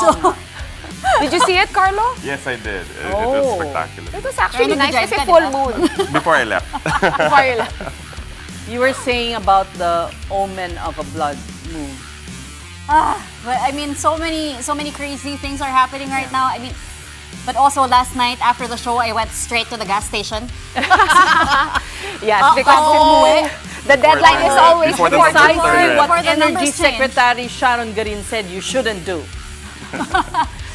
So, did you see it, Carlo? Yes, I did. It was spectacular. It was actually Very nice energized kasi ka, full di ba? moon. Before I left. Before you left. You were saying about the omen of a blood moon. but I mean, so many crazy things are happening right now. I mean, but also last night after the show, I went straight to the gas station. Yes, because the deadline is always Before the before numbers the turn red. What Before the Energy numbers change. Secretary Sharon Garin said you shouldn't do.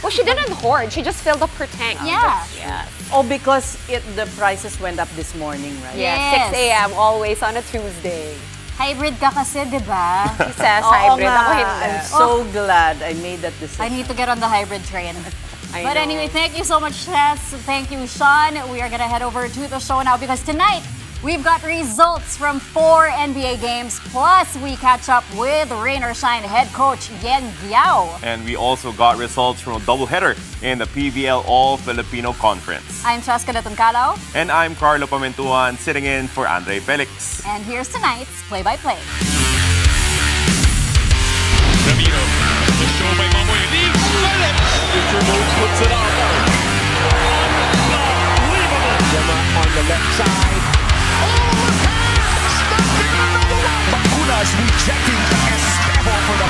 Well, she didn't hoard. She just filled up her tank. Yeah. Yeah. Oh, because the prices went up this morning, right? Yeah, Yes. 6 a.m. always on a Tuesday. Hybrid ka kasi, di ba? She says Oo hybrid. nga. Ako hindi. I'm so glad I made that decision. I need to get on the hybrid train. I But know. anyway, thank you so much, Tess. Thank you, Sean. We are going to head over to the show now because tonight we've got results from 4 NBA games. Plus, we catch up with Rain or Shine head coach Yeng Guiao. And we also got results from a doubleheader in the PVL All-Filipino Conference. I'm Cheska Calao, And I'm Carlo Pamentuan, sitting in for Andre Felix. and here's tonight's play-by-play. Ramiro, the show by Mamoy leaves Philip. Future moves, puts it up. Unbelievable. Gemma on the left side. Oh, the pass! Stuffing another one. Baculas rejecting Estevo for the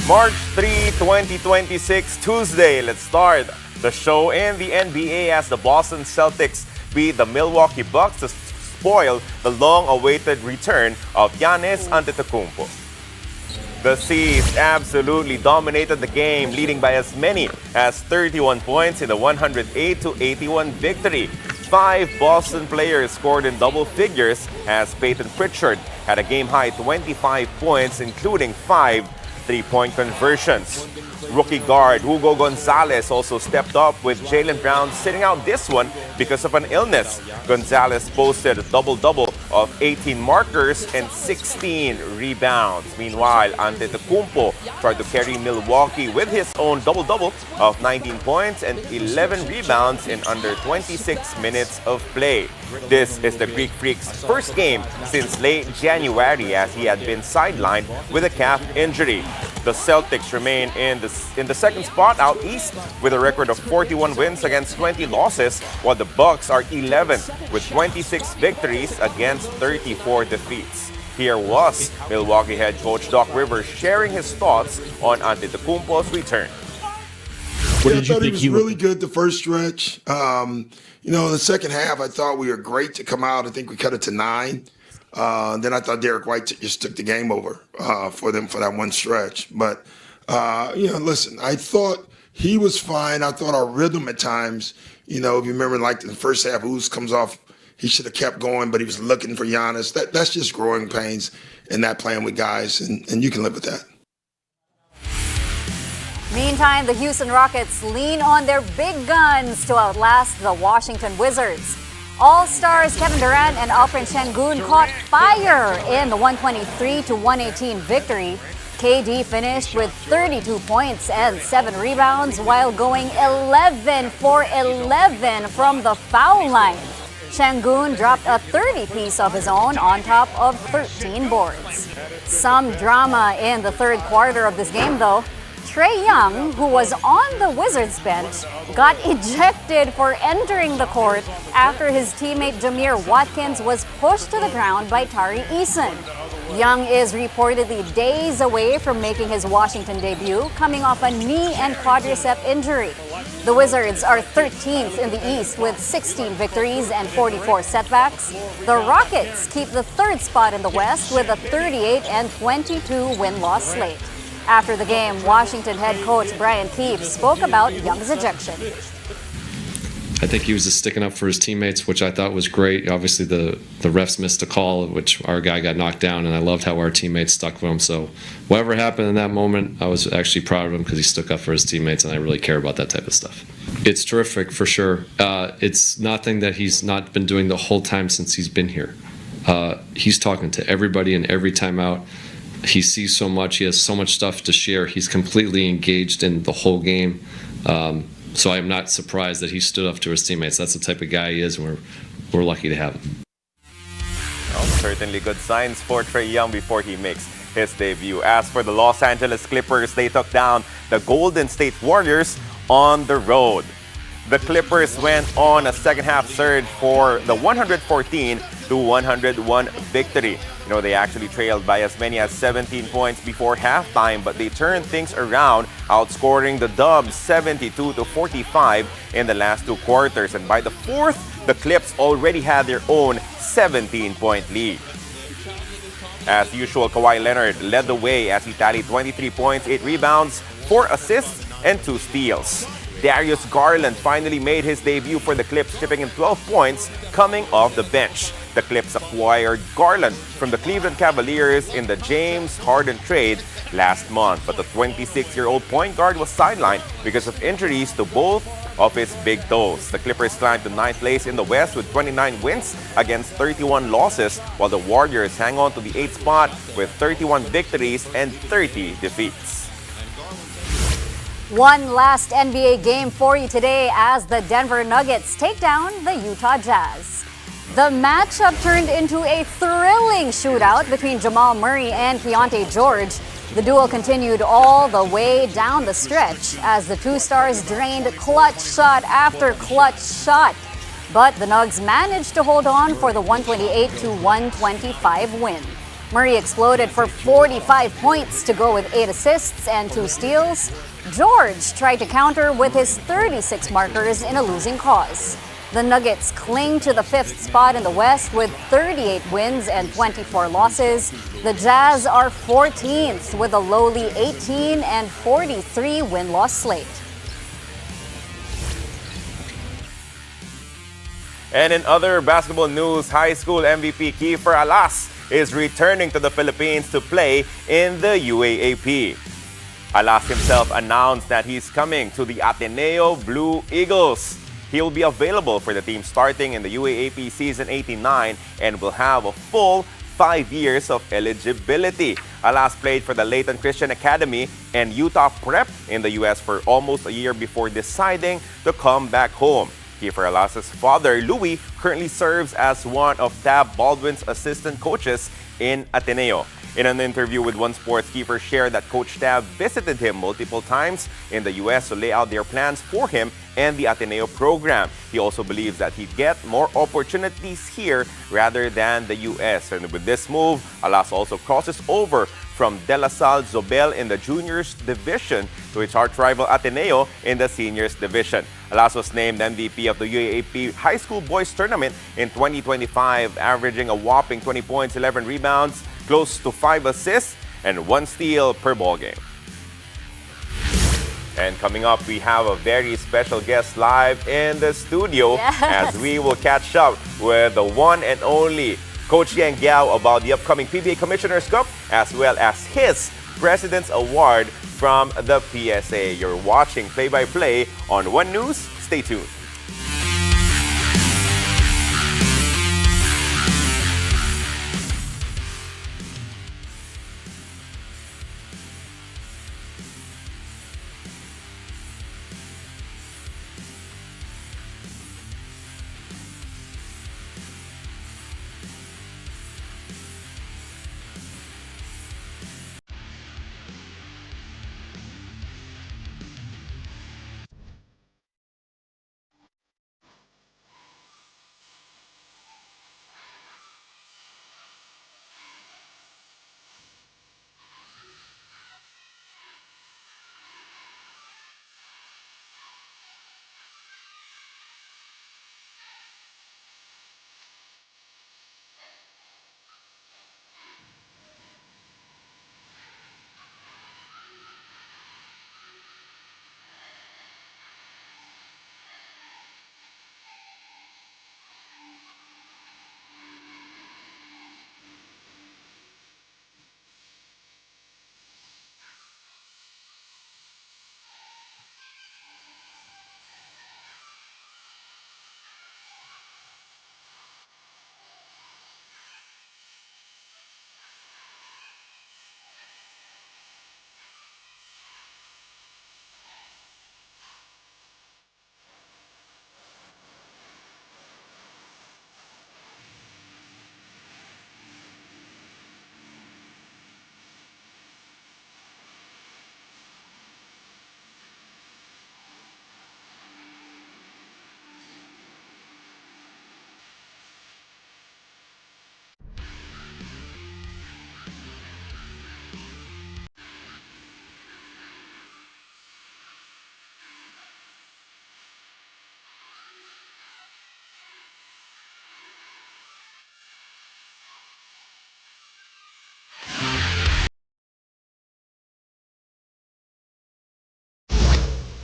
March 3, 2026, Tuesday. Let's start the show in the NBA as the Boston Celtics beat the Milwaukee Bucks to spoil the long-awaited return of Giannis Antetokounmpo. The C's absolutely dominated the game, leading by as many as 31 points in the 108-81 victory. 5 Boston players scored in double figures as Peyton Pritchard had a game-high 25 points, including 5 3-point conversions. Rookie guard Hugo Gonzalez also stepped up with Jaylen Brown sitting out this one because of an illness. Gonzalez posted a double-double of 18 markers and 16 rebounds. Meanwhile, Antetokounmpo tried to carry Milwaukee with his own double-double of 19 points and 11 rebounds in under 26 minutes of play. This is the Greek Freak's first game since late January as he had been sidelined with a calf injury. The Celtics remain in the second spot out east with a record of 41 wins against 20 losses, while the Bucks are 11th with 26 victories against 34 defeats. Here was Milwaukee head coach Doc Rivers sharing his thoughts on Antetokounmpo's return. I thought he was really good the first stretch. In the second half, I thought we were great to come out. I think we cut it to 9. Then I thought Derek White just took the game over for them for that one stretch. But, listen, I thought he was fine. I thought our rhythm at times, if you remember, like in the first half, Ouz comes off, he should have kept going, but he was looking for Giannis. That's just growing pains in that playing with guys, and you can live with that. Meantime, the Houston Rockets lean on their big guns to outlast the Washington Wizards. All-stars Kevin Durant and Alperen Sengun caught fire in the 123-118 victory. KD finished with 32 points and 7 rebounds while going 11 for 11 from the foul line. Sengun dropped a 30-piece of his own on top of 13 boards. Some drama in the third quarter of this game, though. Trae Young, who was on the Wizards bench, got ejected for entering the court after his teammate Jameer Watkins was pushed to the ground by Tari Eason. Young is reportedly days away from making his Washington debut, coming off a knee and quadricep injury. The Wizards are 13th in the East with 16 victories and 44 setbacks. The Rockets keep the third spot in the West with a 38-22 win-loss slate. After the game, Washington head coach Brian Keefe spoke about Young's ejection. I think he was just sticking up for his teammates, which I thought was great. Obviously, the refs missed a call, which our guy got knocked down, and I loved how our teammates stuck with him. So whatever happened in that moment, I was actually proud of him because he stuck up for his teammates, and I really care about that type of stuff. It's terrific, for sure. It's nothing that he's not been doing the whole time since he's been here. He's talking to everybody in every timeout. he sees so much. He has so much stuff to share. He's completely engaged in the whole game. So I'm not surprised that he stood up to his teammates. That's the type of guy he is, and we're lucky to have him. Well, certainly good signs for Trae Young before he makes his debut. As for the Los Angeles Clippers, they took down the Golden State Warriors on the road. The Clippers went on a second-half surge for the 114-101 victory. You know, they actually trailed by as many as 17 points before halftime, but they turned things around, outscoring the Dubs 72-45 in the last two quarters. And by the fourth, the Clips already had their own 17-point lead. As usual, Kawhi Leonard led the way as he tallied 23 points, 8 rebounds, 4 assists, and 2 steals. Darius Garland finally made his debut for the Clips, chipping in 12 points coming off the bench. The Clips acquired Garland from the Cleveland Cavaliers in the James Harden trade last month. But the 26-year-old point guard was sidelined because of injuries to both of his big toes. The Clippers climbed to 9th place in the West with 29 wins against 31 losses, while the Warriors hang on to the 8th spot with 31 victories and 30 defeats. One last NBA game for you today as the Denver Nuggets take down the Utah Jazz. The matchup turned into a thrilling shootout between Jamal Murray and Keontae George. The duel continued all the way down the stretch as the two stars drained clutch shot after clutch shot. But the Nugs managed to hold on for the 128-125 win. Murray exploded for 45 points to go with 8 assists and 2 steals. George tried to counter with his 36 markers in a losing cause. The Nuggets cling to the 5th spot in the West with 38 wins and 24 losses. The Jazz are 14th with a lowly 18 and 43 win-loss slate. And in other basketball news, high school MVP Kiefer Alas is returning to the Philippines to play in the UAAP. Alas himself announced that he's coming to the Ateneo Blue Eagles. He will be available for the team starting in the UAAP season 89 and will have a full 5 years of eligibility. Alas played for the Layton Christian Academy and Utah Prep in the US for almost a year before deciding to come back home. Kiefer Alas's father, Louis, currently serves as one of Tab Baldwin's assistant coaches in Ateneo. In an interview with One Sports, Kiefer shared that Coach Tab visited him multiple times in the U.S. to lay out their plans for him and the Ateneo program. He also believes that he'd get more opportunities here rather than the U.S. And with this move, Alas also crosses over from De La Salle Zobel in the juniors division to its arch-rival Ateneo in the seniors division. Alas was named MVP of the UAAP High School Boys Tournament in 2025, averaging a whopping 20 points, 11 rebounds, close to 5 assists, and 1 steal per ball game. And coming up, we have a very special guest live in the studio as we will catch up with the one and only Coach Yeng Guiao about the upcoming PBA Commissioner's Cup as well as his President's Award from the PSA. You're watching Play-by-Play on One News. Stay tuned.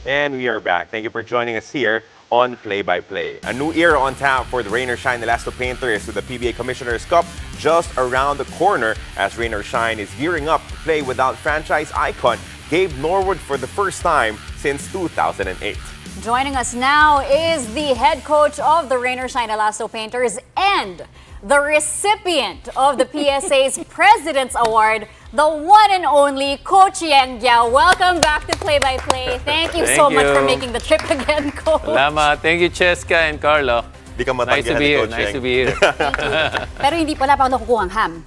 And we are back. Thank you for joining us here on Play by Play. A new era on tap for the Rain or Shine Elasto Painters with the PBA Commissioner's Cup just around the corner as Rain or Shine is gearing up to play without franchise icon Gabe Norwood for the first time since 2008. Joining us now is the head coach of the Rain or Shine Elasto Painters and the recipient of the PSA's President's Award, the one and only Coach Yeng Guiao. Welcome back to Play by Play. Thank you so much for making the trip again, Coach. Salamat. Thank you, Cheska and Carlo. Di ka Nice to matanggihan be ni here. Coach Nice Yeng. to be here. Pero hindi pala pa ako nakukuhang ham.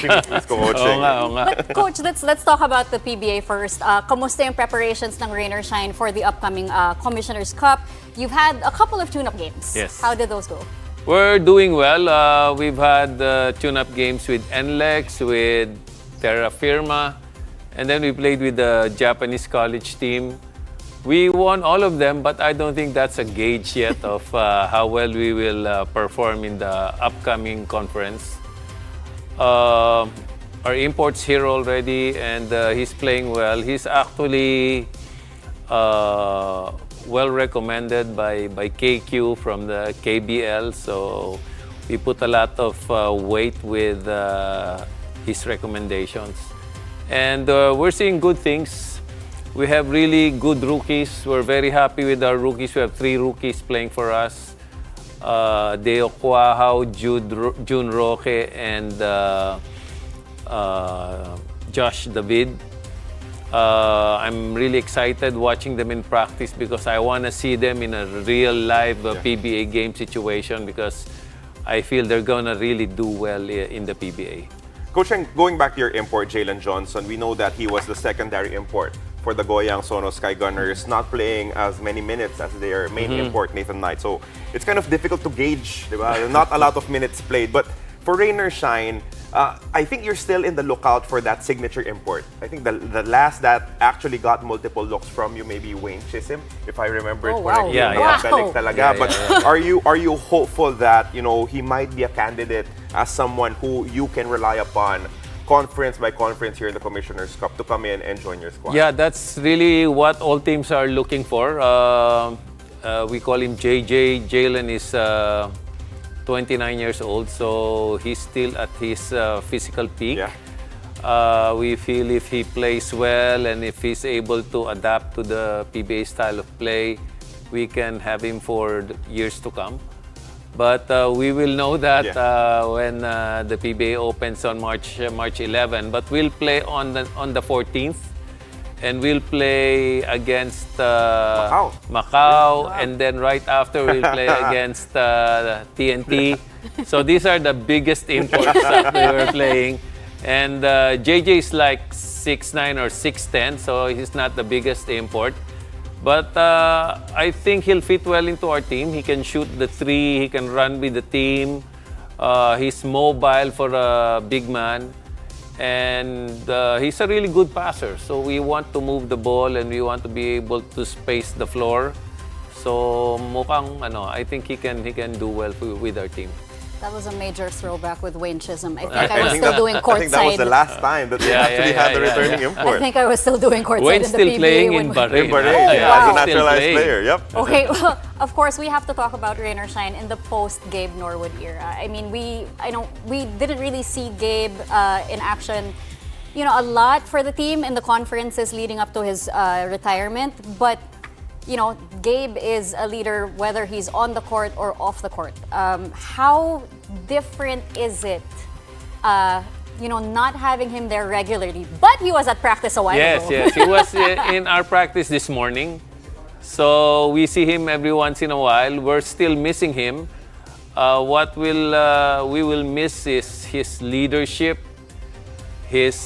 Please, Coach Oo Yeng. nga, oo nga. But Coach, let's talk about the PBA first. Kamusta yung preparations ng Rain or Shine for the upcoming Commissioner's Cup? You've had a couple of tune-up games. Yes. How did those go? We're doing well. We've had tune-up games with NLEX, with Terra Firma, and then we played with the Japanese college team. We won all of them, but I don't think that's a gauge yet of how well we will perform in the upcoming conference. Our import's here already, and he's playing well. He's actually well recommended by KQ from the KBL, so we put a lot of weight with his recommendations. And we're seeing good things. We have really good rookies. We're very happy with our rookies. We have 3 rookies playing for us. Deo Cuajao, June Roque, and Josh David. I'm really excited watching them in practice because I want to see them in a real live PBA game situation because I feel they're going to really do well in the PBA. Coach Yeng, going back to your import, Jalen Johnson, we know that he was the secondary import for the Goyang Sono Sky Gunners, not playing as many minutes as their main import, Nathan Knight. So it's kind of difficult to gauge, diba? Not a lot of minutes played. But for Rain or Shine, I think you're still in the lookout for that signature import. I think the last that actually got multiple looks from you, maybe Wayne Chisholm, if I remember it Oh, wow. correctly. Yeah, yeah. Balik talaga. Yeah, But yeah. are you hopeful that he might be a candidate as someone who you can rely upon conference by conference here in the Commissioner's Cup to come in and join your squad? Yeah, that's really what all teams are looking for. We call him JJ. Jalen is 29 years old, so he's still at his physical peak. Yeah. We feel if he plays well and if he's able to adapt to the PBA style of play, we can have him for years to come. But we will know that when the PBA opens on March 11. But we'll play on the 14th, and we'll play against Macau, and then right after we'll play against TNT. So these are the biggest imports that we were playing. And JJ is like 6'9" or 6'10", so he's not the biggest import. But I think he'll fit well into our team. He can shoot the 3, he can run with the team. He's mobile for a big man. And he's a really good passer. So we want to move the ball and we want to be able to space the floor. So mukhang I think he can do well with our team. That was a major throwback with Wayne Chisholm. I think I was still doing courtside. I think that was the last time that they actually had the returning import. I think I was still doing courtside Wayne's in the still PBA playing when in Bahrain. In Bahrain, Oh, yeah, wow. as a Still naturalized playing. player. Yep. Okay, well, of course, we have to talk about Rain or Shine in the post-Gabe Norwood era. I mean, we didn't really see Gabe in action, a lot for the team in the conferences leading up to his retirement. But, Gabe is a leader whether he's on the court or off the court. How different is it, not having him there regularly? But he was at practice a while ago. Yes. He was in our practice this morning. So we see him every once in a while. We're still missing him. What we will miss is his leadership, his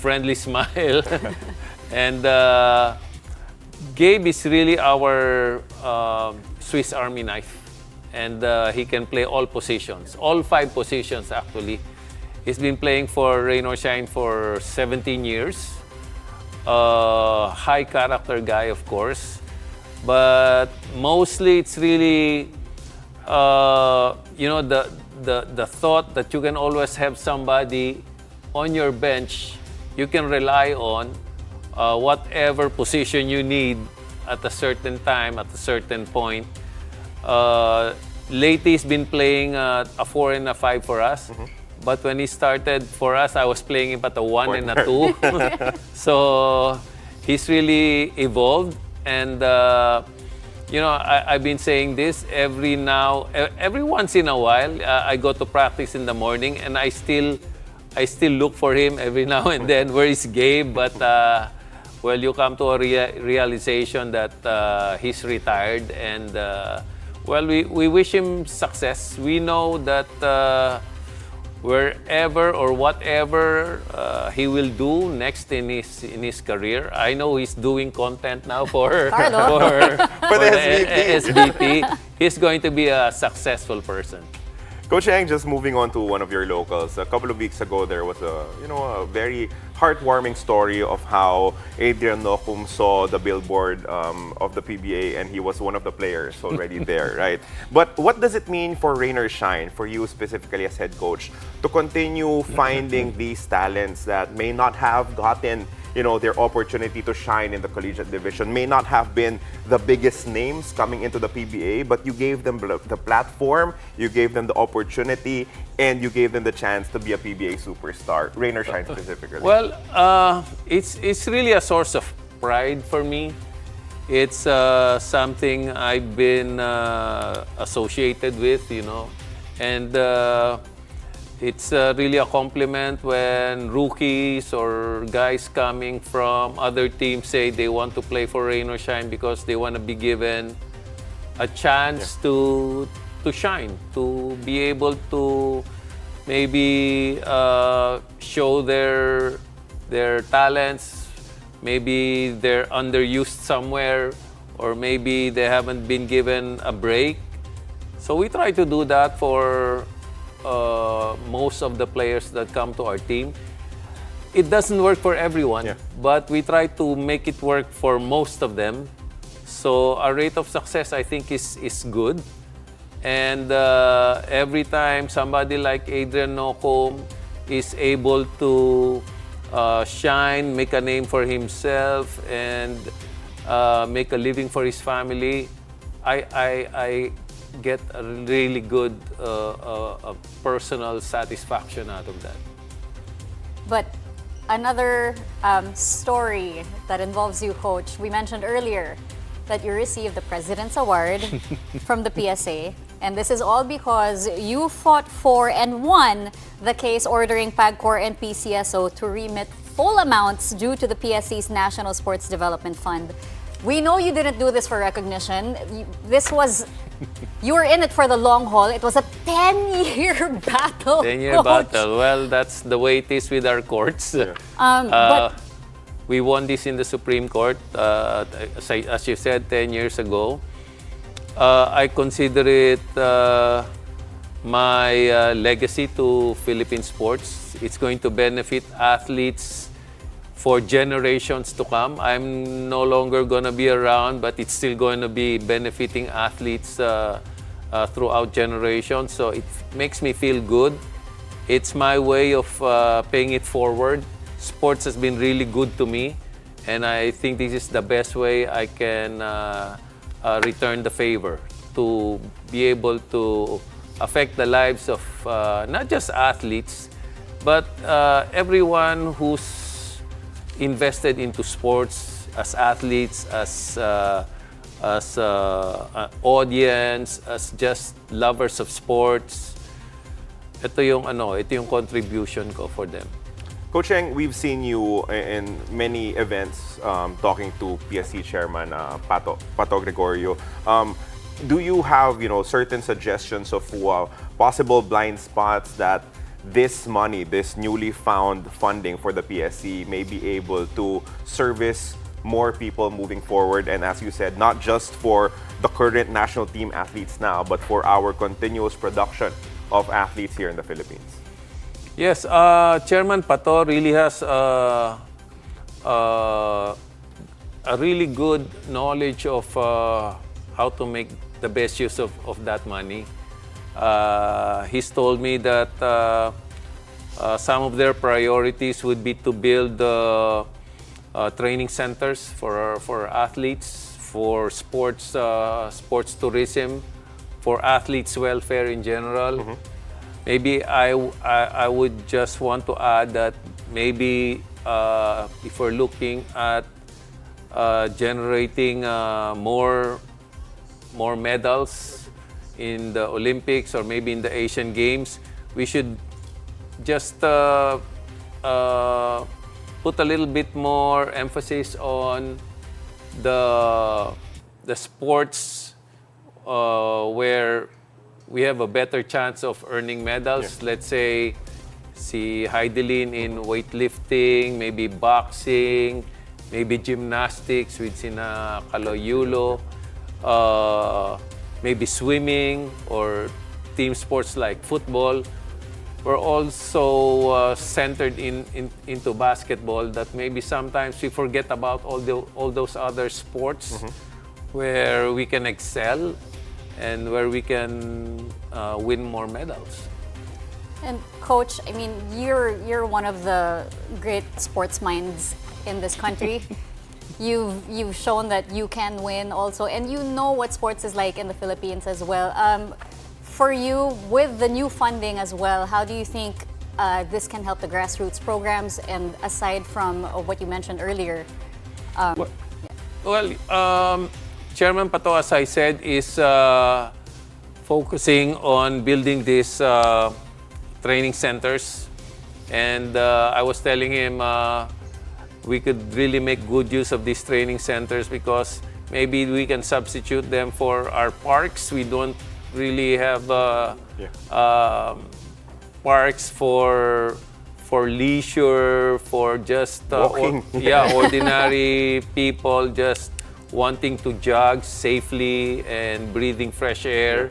friendly smile, and Gabe is really our Swiss Army knife, and he can play all positions, all 5 positions actually. He's been playing for Rain or Shine for 17 years. High character guy, of course, but mostly it's really the thought that you can always have somebody on your bench you can rely on whatever position you need at a certain time, at a certain point. Lately, he's been playing a 4 and a 5 for us. But when he started for us, I was playing him at a 1 and a 2. So he's really evolved. And, I've been saying this every once in a while. I go to practice in the morning, and I still look for him every now and then. Where is Gabe? But, you come to a realization that he's retired. And, we wish him success. We know that wherever or whatever he will do next in his career. I know he's doing content now for the SBP. He's going to be a successful person. Coach Yeng, just moving on to one of your locals. A couple of weeks ago, there was a very heartwarming story of how Adrian Nocum saw the billboard of the PBA, and he was one of the players already there, right? But what does it mean for Rain or Shine, for you specifically as head coach, to continue finding these talents that may not have gotten their opportunity to shine in the collegiate division, may not have been the biggest names coming into the PBA, but you gave them the platform, you gave them the opportunity, and you gave them the chance to be a PBA superstar, Rain or Shine specifically? Well, it's really a source of pride for me. It's something I've been associated with, and it's really a compliment when rookies or guys coming from other teams say they want to play for Rain or Shine because they want to be given a chance to shine, to be able to maybe show their talents. Maybe they're underused somewhere, or maybe they haven't been given a break. So we try to do that for most of the players that come to our team. It doesn't work for everyone, but we try to make it work for most of them. So our rate of success, I think, is good. And every time somebody like Adrian Nocum is able to shine, make a name for himself, and make a living for his family, I get a really good personal satisfaction out of that. But another story that involves you, Coach, we mentioned earlier that you received the President's Award from the PSA. And this is all because you fought for and won the case ordering PAGCOR and PCSO to remit full amounts due to the PSC's National Sports Development Fund. We know you didn't do this for recognition. You were in it for the long haul. It was a 10-year battle. 10-year battle. Well, that's the way it is with our courts. But we won this in the Supreme Court, as you said, 10 years ago. I consider it my legacy to Philippine sports. It's going to benefit athletes for generations to come. I'm no longer going to be around, but it's still going to be benefiting athletes throughout generations. So it makes me feel good. It's my way of paying it forward. Sports has been really good to me, and I think this is the best way I can return the favor, to be able to affect the lives of not just athletes, but everyone who's invested into sports, as athletes, as audience, as just lovers of sports. Ito yung contribution ko for them. Coach Yeng, we've seen you in many events talking to PSC Chairman Pato Gregorio. Do you have certain suggestions of possible blind spots that this money, this newly found funding for the PSC, may be able to service more people moving forward? And as you said, not just for the current national team athletes now, but for our continuous production of athletes here in the Philippines. Yes, Chairman Pato really has a really good knowledge of how to make the best use of that money. He's told me that Some of their priorities would be to build training centers for athletes, for sports tourism, for athletes' welfare in general. Maybe I would just want to add that maybe if we're looking at generating more medals in the Olympics or maybe in the Asian Games, we should just put a little bit more emphasis on the sports where we have a better chance of earning medals. Let's say, si Heidelin in weightlifting, maybe boxing, maybe gymnastics with sina Kaloyulo, maybe swimming or team sports like football. We're also centered into basketball, that maybe sometimes we forget about all those other sports where we can excel and where we can win more medals. And Coach, I mean, you're one of the great sports minds in this country. You've shown that you can win also, and you know what sports is like in the Philippines as well. For you, with the new funding as well, how do you think this can help the grassroots programs? And aside from what you mentioned earlier, Chairman Pato, as I said, is focusing on building these training centers. And I was telling him we could really make good use of these training centers because maybe we can substitute them for our parks. We don't really have parks for leisure, for just Walking. ordinary people just wanting to jog safely and breathing fresh air.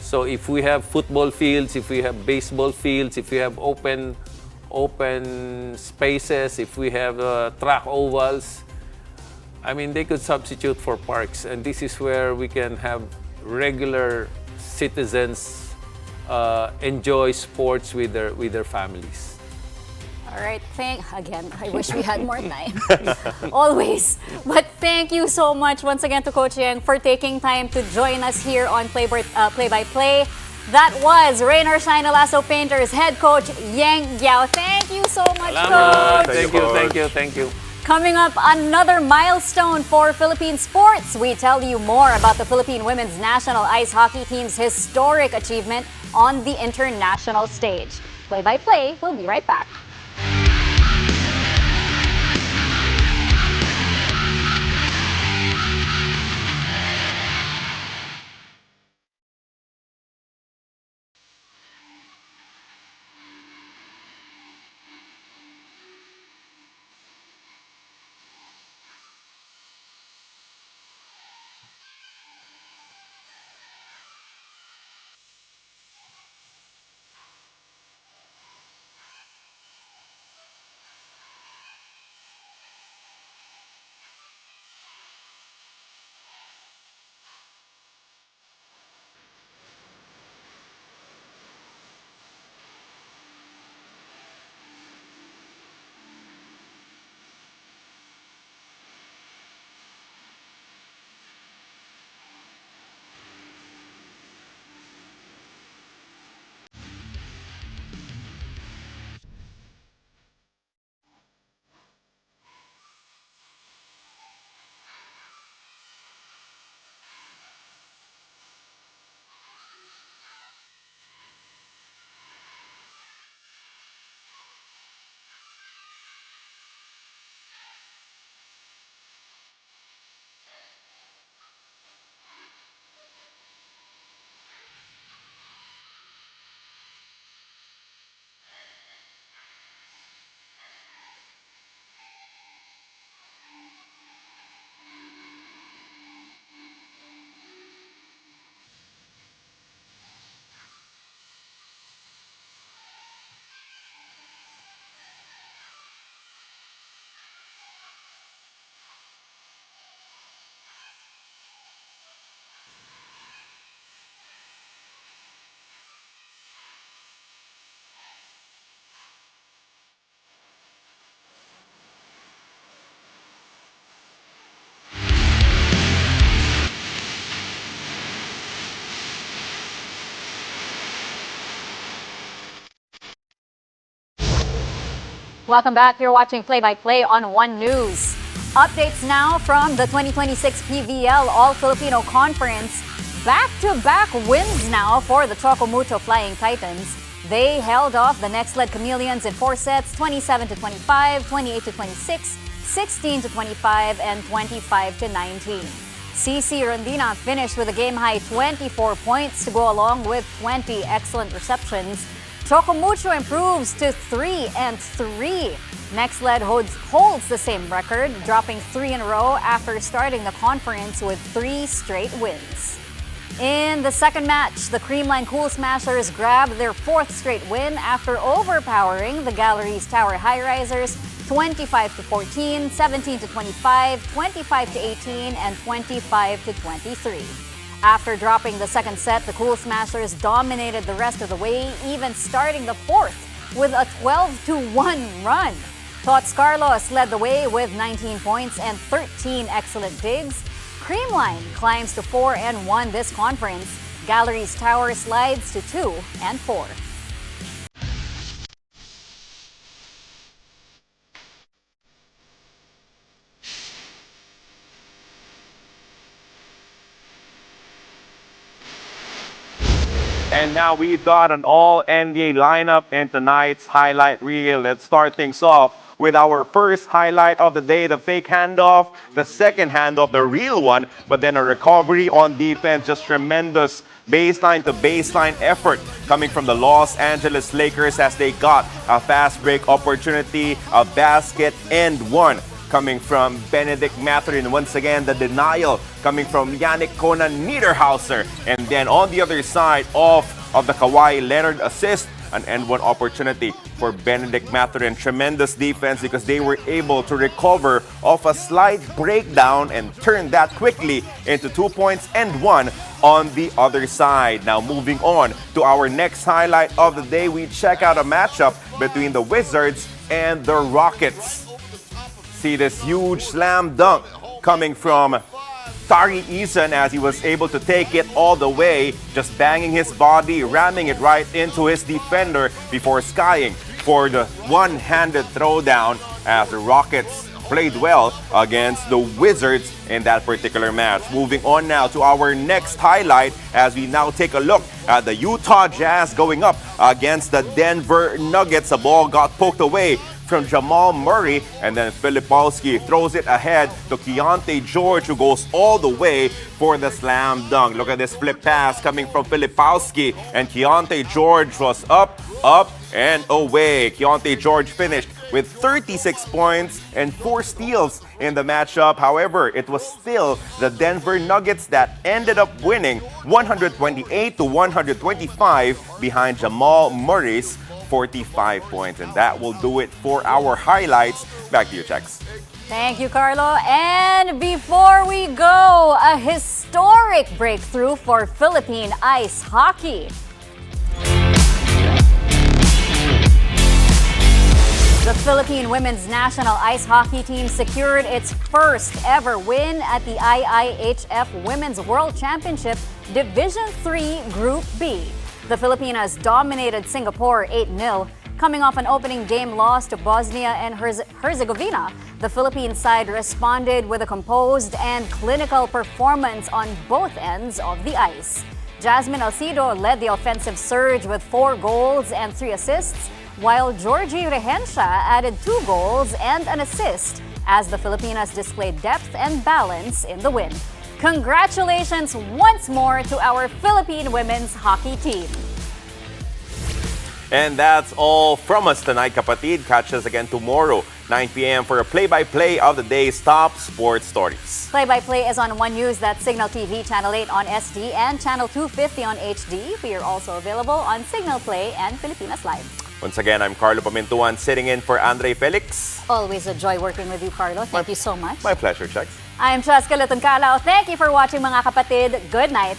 So if we have football fields, if we have baseball fields, if we have open spaces, if we have track ovals, I mean, they could substitute for parks. And this is where we can have regular citizens enjoy sports with their families. all right, again, I wish we had more time. Always. But thank you so much once again to Coach Yeng for taking time to join us here on Play by Play. That was Rain or Shine Lasso Painters head coach Yeng Guiao. Thank you so much, Coach. Thank you. Coming up, another milestone for Philippine sports. We tell you more about the Philippine women's national ice hockey team's historic achievement on the international stage. Play by Play, we'll be right back. Welcome back. You're watching Play-by-Play on One News. Updates now from the 2026 PVL All-Filipino Conference. Back-to-back wins now for the Chocomucho Flying Titans. They held off the next-led Chameleons in 4 sets, 27-25, 28-26, 16-25, and 25-19. CC Rondina finished with a game-high 24 points to go along with 20 excellent receptions. Chocomucho improves to 3-3. Next lead holds the same record, dropping 3 in a row after starting the conference with 3 straight wins. In the second match, the Creamline Cool Smashers grabbed their 4th straight win after overpowering the Galleries Tower High Risers 25-14, 17-25, 25-18, and 25-23. After dropping the second set, the Cool Smashers dominated the rest of the way, even starting the 4th with a 12-1 run. Tots Carlos led the way with 19 points and 13 excellent digs. Creamline climbs to 4-1 this conference. Galleries Tower slides to 2-4. And now we've got an all-NBA lineup in tonight's highlight reel. Let's start things off with our first highlight of the day, the fake handoff, the second handoff, the real one, but then a recovery on defense, just tremendous baseline to baseline effort coming from the Los Angeles Lakers as they got a fast break opportunity, a basket and one coming from Benedict Mathurin. Once again, the denial coming from Yannick Conan Niederhauser. And then on the other side of the Kawhi Leonard assist, an end one opportunity for Benedict Mathurin. Tremendous defense because they were able to recover off a slight breakdown and turn that quickly into 2 points and one on the other side. Now moving on to our next highlight of the day, we check out a matchup between the Wizards and the Rockets. See this huge slam dunk coming from Tari Eason as he was able to take it all the way, just banging his body, ramming it right into his defender before skying for the one-handed throwdown as the Rockets played well against the Wizards in that particular match. Moving on now to our next highlight as we now take a look at the Utah Jazz going up against the Denver Nuggets. The ball got poked away from Jamal Murray, and then Filipowski throws it ahead to Keontae George, who goes all the way for the slam dunk. Look at this flip pass coming from Filipowski, and Keontae George was up, and away. Keontae George finished with 36 points and 4 steals in the matchup. However, it was still the Denver Nuggets that ended up winning 128-125 behind Jamal Murray's 45 points. And that will do it for our highlights. Back to you, Chex. Thank you, Carlo. And before we go, a historic breakthrough for Philippine ice hockey. The Philippine women's national ice hockey team secured its first ever win at the IIHF Women's World Championship Division III Group B. The Filipinas dominated Singapore 8-0. Coming off an opening game loss to Bosnia and Herzegovina, the Philippine side responded with a composed and clinical performance on both ends of the ice. Jasmine Alcido led the offensive surge with 4 goals and 3 assists, while Georgie Regencia added 2 goals and an assist as the Filipinas displayed depth and balance in the win. Congratulations once more to our Philippine women's hockey team. And that's all from us tonight, kapatid. Catch us again tomorrow, 9 p.m. for a play-by-play of the day's top sports stories. Play-by-play is on One News, that's Signal TV Channel 8 on SD and Channel 250 on HD. We are also available on Signal Play and Filipinas Live. Once again, I'm Carlo Pamintuan sitting in for Andre Felix. Always a joy working with you, Carlo. Thank you so much. My pleasure, Chex. I'm Cheska Lutungkalao. Thank you for watching, mga kapatid. Good night.